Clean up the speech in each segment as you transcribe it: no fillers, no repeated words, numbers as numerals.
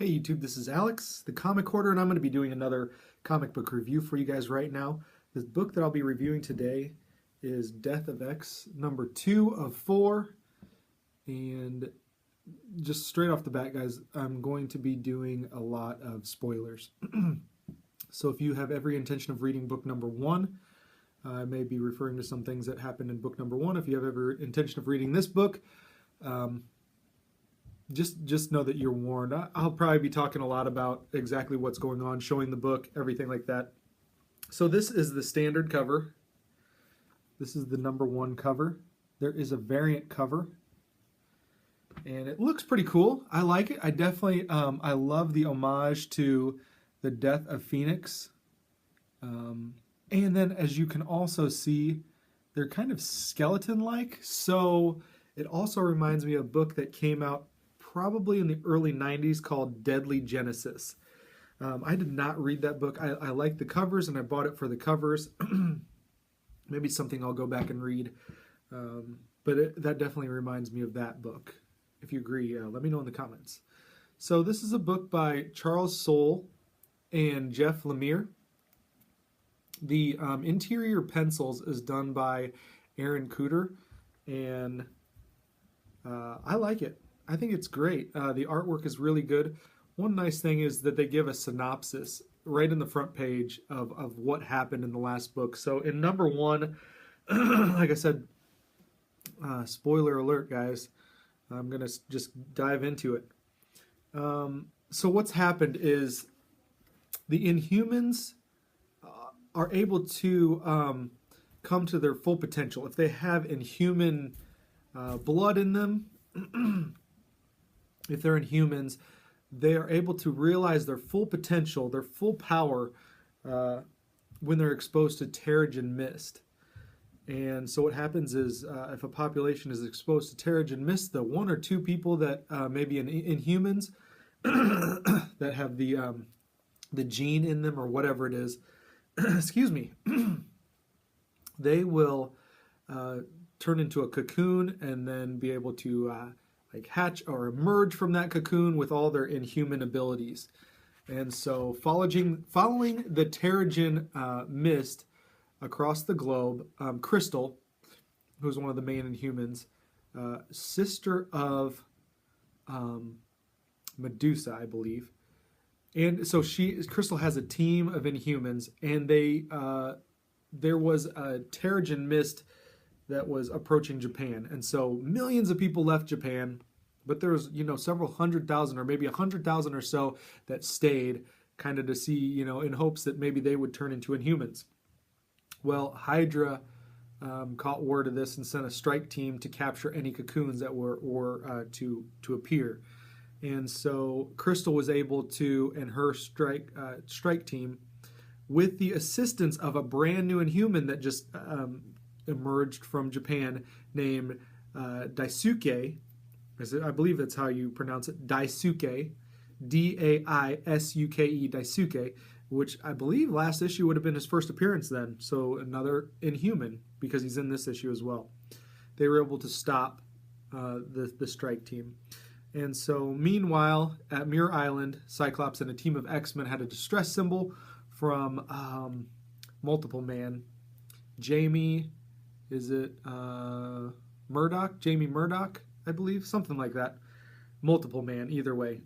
Hey YouTube, this is Alex, the Comic Hoarder, and I'm going to be doing another comic book review for you guys right now. The book that I'll be reviewing today is Death of X, number 2 of 4. And just straight off the bat, guys, I'm going to be doing a lot of spoilers. So if you have every intention of reading book number 1, I may be referring to some things that happened in book number 1. If you have every intention of reading this book, just know that you're warned. I'll probably be talking a lot about exactly what's going on, showing the book, everything like that. So this is the standard cover. This is the number 1 cover. There is a variant cover, and it looks pretty cool. I like it. I definitely, I love the homage to the death of Phoenix. And then, as you can also see, they're kind of skeleton-like. So it also reminds me of a book that came out probably in the early 90s called Deadly Genesis. I did not read that book. I like the covers and I bought it for the covers. Maybe something I'll go back and read. But that definitely reminds me of that book. If you agree, let me know in the comments. So this is a book by Charles Soule and Jeff Lemire. The interior pencils is done by Aaron Cooter, and I like it. I think it's great. The artwork is really good. One nice thing is that they give a synopsis right in the front page of what happened in the last book. So in number 1, like I said, spoiler alert, guys. I'm going to just dive into it. So what's happened is the Inhumans are able to come to their full potential. If they have Inhuman blood in them, if they're Inhumans, they are able to realize their full potential, their full power, when they're exposed to Terrigen Mist. And so what happens is, if a population is exposed to Terrigen Mist, the 1 or 2 people that may be Inhumans that have the gene in them or whatever it is, excuse me, they will turn into a cocoon and then be able to like hatch or emerge from that cocoon with all their Inhuman abilities. And so following the Terrigen Mist across the globe, Crystal, who's one of the main Inhumans, sister of Medusa, I believe. And so Crystal has a team of Inhumans, and there was a Terrigen Mist that was approaching Japan, and so millions of people left Japan, but there was, several 100,000 or maybe 100,000 or so that stayed, kind of to see, in hopes that maybe they would turn into Inhumans. Well, Hydra caught word of this and sent a strike team to capture any cocoons that were to appear. And so Crystal was able to, and her strike team, with the assistance of a brand new Inhuman that just emerged from Japan, named Daisuke. I believe that's how you pronounce it, Daisuke, D-A-I-S-U-K-E, Daisuke, which I believe last issue would have been his first appearance then. So another Inhuman, because he's in this issue as well. They were able to stop the strike team. And so, meanwhile, at Muir Island, Cyclops and a team of X-Men had a distress symbol from Multiple Man. Jamie, is it Murdoch? Jamie Murdoch, I believe, something like that. Multiple Man, either way.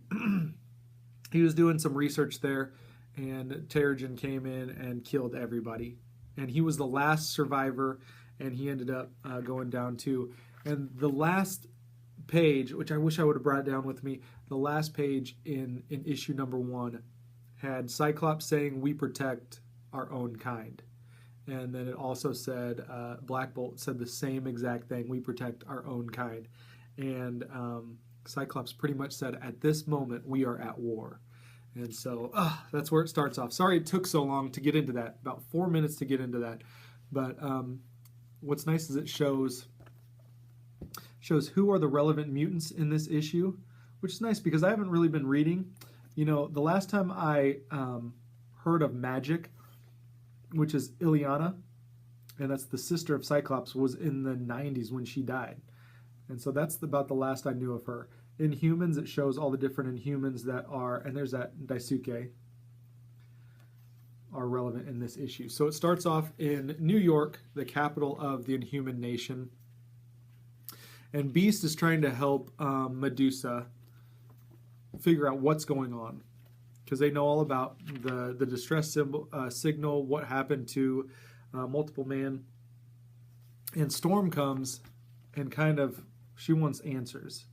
He was doing some research there, and Terrigen came in and killed everybody. And he was the last survivor, and he ended up going down too. And the last page, which I wish I would have brought down with me, the last page in issue number 1 had Cyclops saying, "We protect our own kind." And then it also said, Black Bolt said the same exact thing, "We protect our own kind." And Cyclops pretty much said, "At this moment, we are at war." And so that's where it starts off. Sorry it took so long to get into that, about 4 minutes to get into that. But what's nice is it shows who are the relevant mutants in this issue, which is nice because I haven't really been reading. The last time I heard of Magic, which is Illyana, and that's the sister of Cyclops, was in the 90s when she died. And so that's about the last I knew of her. Inhumans, it shows all the different Inhumans that are, and there's that Daisuke, are relevant in this issue. So it starts off in New York, the capital of the Inhuman nation. And Beast is trying to help Medusa figure out what's going on, because they know all about the distress signal, what happened to Multiple Man. And Storm comes and kind of, she wants answers.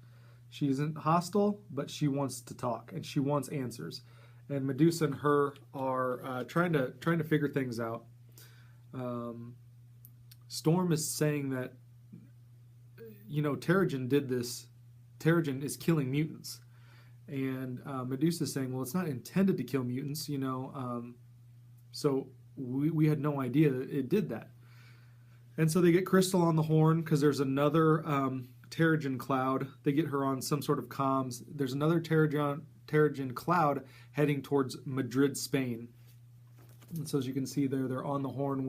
She isn't hostile, but she wants to talk, and she wants answers. And Medusa and her are trying to figure things out. Storm is saying that, Terrigen did this. Terrigen is killing mutants. And Medusa is saying, well, it's not intended to kill mutants, so we had no idea that it did that. And so they get Crystal on the horn, because there's another Terrigen cloud. They get her on some sort of comms. There's another Terrigen cloud heading towards Madrid, Spain. And so as you can see there, they're on the horn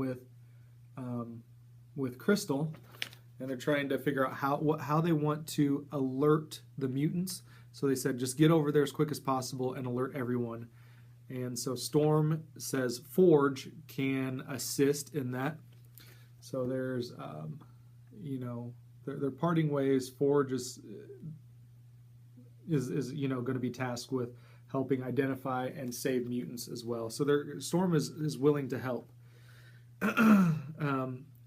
with Crystal, and they're trying to figure out how they want to alert the mutants. So they said, just get over there as quick as possible and alert everyone. And so Storm says Forge can assist in that. So there's, they're parting ways. Forge is going to be tasked with helping identify and save mutants as well. So Storm is willing to help.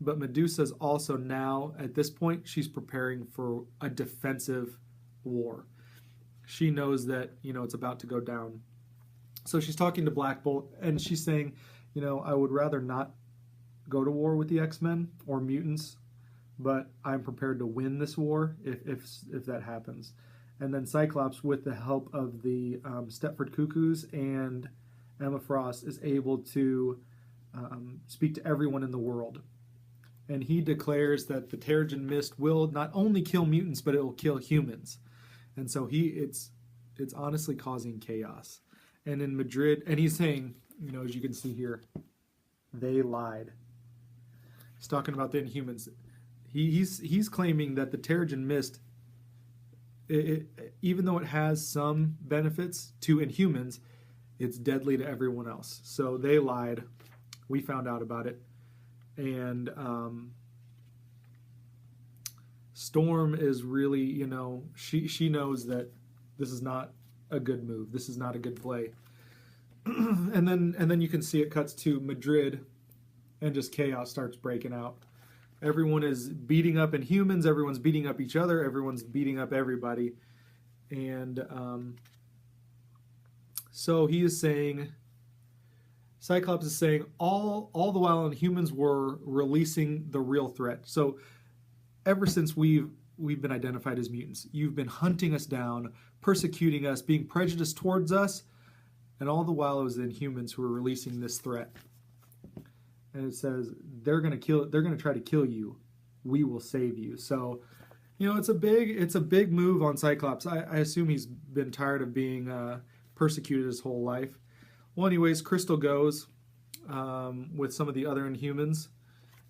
But Medusa's also now, at this point, she's preparing for a defensive war. She knows that, it's about to go down. So she's talking to Black Bolt, and she's saying, I would rather not go to war with the X-Men or mutants, but I'm prepared to win this war if that happens. And then Cyclops, with the help of the Stepford Cuckoos and Emma Frost, is able to speak to everyone in the world. And he declares that the Terrigen Mist will not only kill mutants, but it will kill humans. And so it's honestly causing chaos. And in Madrid, and he's saying, as you can see here, they lied. He's talking about the Inhumans. He's claiming that the Terrigen Mist, even though it has some benefits to Inhumans, it's deadly to everyone else. So they lied. We found out about it. And Storm is really, she knows that this is not a good move. This is not a good play. and then you can see it cuts to Madrid, and just chaos starts breaking out. Everyone is beating up Inhumans. Everyone's beating up each other. Everyone's beating up everybody. And so he is saying, Cyclops is saying, all the while Inhumans were releasing the real threat. So ever since we've been identified as mutants, you've been hunting us down, persecuting us, being prejudiced towards us, and all the while it was the Inhumans who were releasing this threat. And it says they're going to try to kill you. We will save you. So, it's a big move on Cyclops. I assume he's been tired of being persecuted his whole life. Well, anyways, Crystal goes with some of the other Inhumans,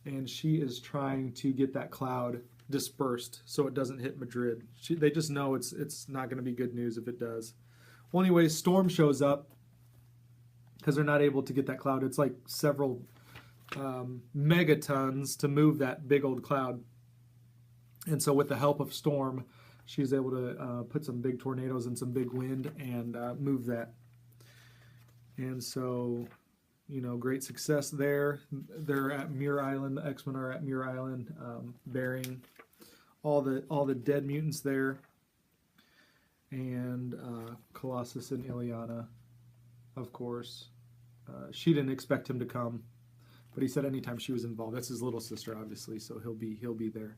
and she is trying to get that cloud dispersed so it doesn't hit Madrid. They just know it's not going to be good news if it does. Well, anyways, Storm shows up because they're not able to get that cloud. It's like several megatons to move that big old cloud. And so with the help of Storm, she's able to put some big tornadoes and some big wind and move that. And so, great success there. They're at Muir Island. The X-Men are at Muir Island, burying all the dead mutants there. And Colossus and Ileana, of course. She didn't expect him to come, but he said anytime she was involved. That's his little sister, obviously, so he'll be there.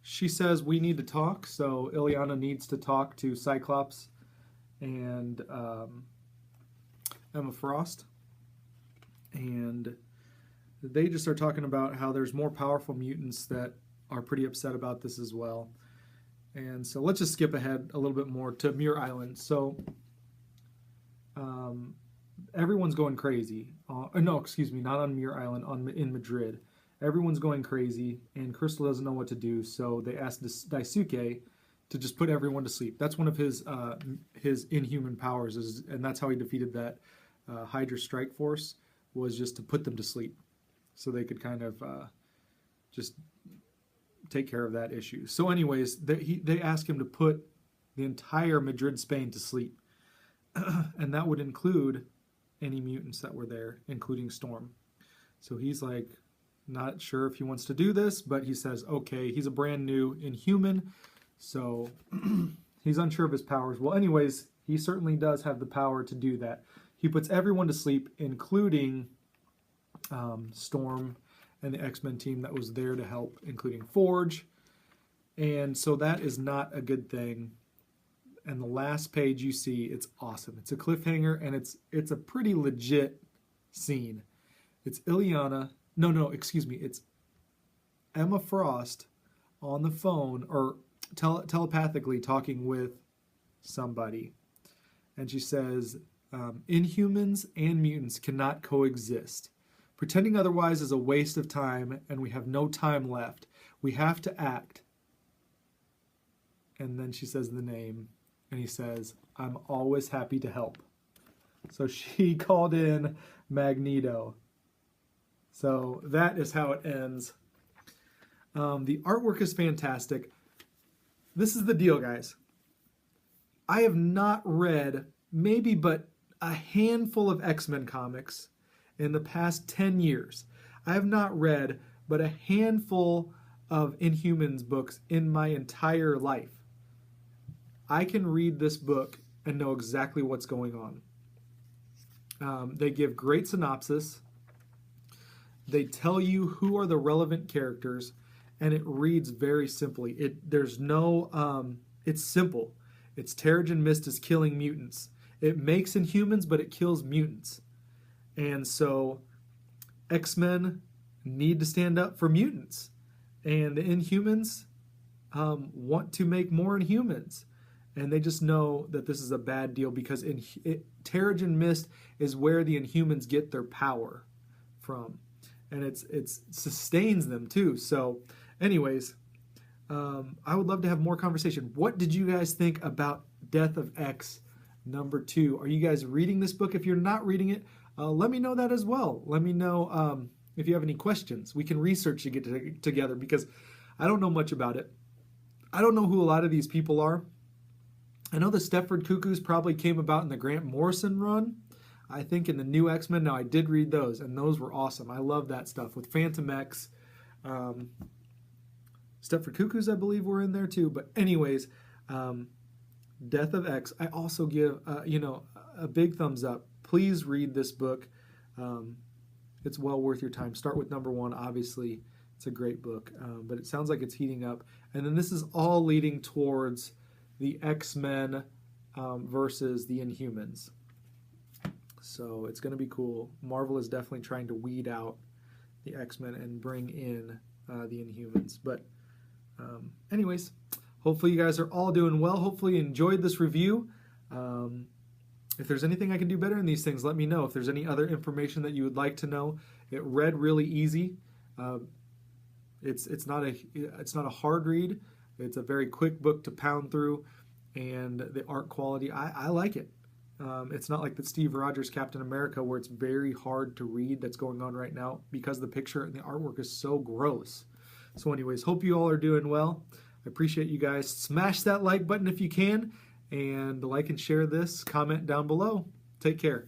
She says we need to talk, so Ileana needs to talk to Cyclops and Emma Frost, and they just start talking about how there's more powerful mutants that are pretty upset about this as well. And so let's just skip ahead a little bit more to Muir Island. So everyone's going crazy. No, excuse me, not on Muir Island, in Madrid. Everyone's going crazy, and Crystal doesn't know what to do, so they ask Daisuke to just put everyone to sleep. That's one of his inhuman powers, and that's how he defeated that Hydra strike force, was just to put them to sleep, so they could kind of just take care of that issue. So anyways, they ask him to put the entire Madrid, Spain to sleep. And that would include any mutants that were there, including Storm. So he's like, not sure if he wants to do this, but he says, okay, he's a brand new Inhuman, so he's unsure of his powers. Well, anyways, he certainly does have the power to do that. He puts everyone to sleep, including Storm and the X-Men team that was there to help, including Forge. And so that is not a good thing. And the last page you see, it's awesome. It's a cliffhanger, and it's a pretty legit scene. It's Ileana. It's Emma Frost on the phone, or telepathically talking with somebody. And she says, Inhumans and mutants cannot coexist. Pretending otherwise is a waste of time, and we have no time left. We have to act. And then she says the name. And he says, I'm always happy to help. So she called in Magneto. So that is how it ends. The artwork is fantastic. This is the deal, guys. I have not read maybe but a handful of X-Men comics in the past 10 years. I have not read but a handful of Inhumans books in my entire life. I can read this book and know exactly what's going on. They give great synopsis. They tell you who are the relevant characters, and it reads very simply. It's simple. It's Terrigen Mist is killing mutants. It makes Inhumans, but it kills mutants. And so X-Men need to stand up for mutants. And the Inhumans want to make more Inhumans. And they just know that this is a bad deal because Terrigen Mist is where the Inhumans get their power from. And it sustains them too. So anyways, I would love to have more conversation. What did you guys think about Death of X #2? Are you guys reading this book? If you're not reading it, let me know that as well. Let me know if you have any questions. We can research to get together because I don't know much about it. I don't know who a lot of these people are. I know the Stepford Cuckoos probably came about in the Grant Morrison run. I think in the new X-Men. Now, I did read those, and those were awesome. I love that stuff with Phantom X. Stepford Cuckoos, I believe, were in there too. But anyways, Death of X, I also give a big thumbs up. Please read this book. It's well worth your time. Start with #1, obviously. It's a great book, but it sounds like it's heating up. And then this is all leading towards the X-Men versus the Inhumans. So it's going to be cool. Marvel is definitely trying to weed out the X-Men and bring in the Inhumans. But anyways, hopefully you guys are all doing well. Hopefully you enjoyed this review. If there's anything I can do better in these things, let me know. If there's any other information that you would like to know. It read really easy. It's not a hard read. It's a very quick book to pound through, and the art quality, I like it. It's not like the Steve Rogers Captain America where it's very hard to read that's going on right now because the picture and the artwork is so gross. So anyways, hope you all are doing well. I appreciate you guys. Smash that like button if you can, and like and share this. Comment down below. Take care.